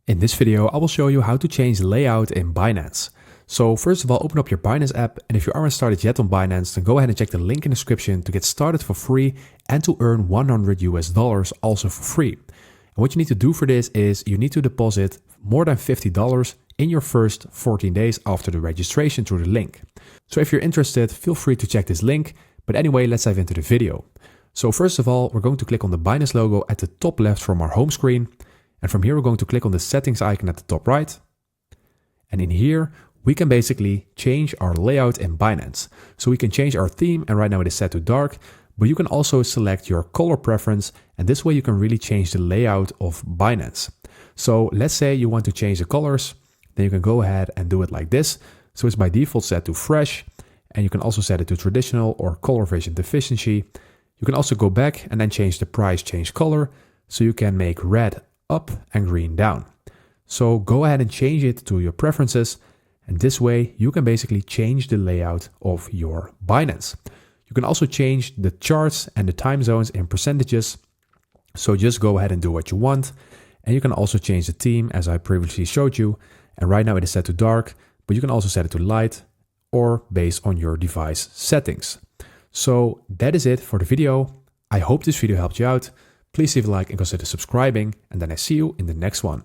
In this video, I will show you how to change layout in Binance. So first of all, open up your Binance app, and if you aren't started yet on Binance, then go ahead and check the link in the description to get started for free and to earn $100 also for free. And what you need to do for this is you need to deposit more than $50 in your first 14 days after the registration through the link. So if you're interested, feel free to check this link. But anyway, let's dive into the video. So first of all, we're going to click on the Binance logo at the top left from our home screen. And from here, we're going to click on the settings icon at the top right. And in here, we can basically change our layout in Binance. So we can change our theme, and right now it is set to dark, but you can also select your color preference, and this way you can really change the layout of Binance. So let's say you want to change the colors, then you can go ahead and do it like this. So it's by default set to fresh, and you can also set it to traditional or color vision deficiency. You can also go back and then change the price change color, so you can make red up and green down. So go ahead and change it to your preferences, and this way you can basically change the layout of your Binance. You can also change the charts and the time zones in percentages. So just go ahead and do what you want. And you can also change the theme as I previously showed you. And right now it is set to dark, but you can also set it to light or based on your device settings. So that is it for the video. I hope this video helped you out. Please leave a like and consider subscribing, and then I see you in the next one.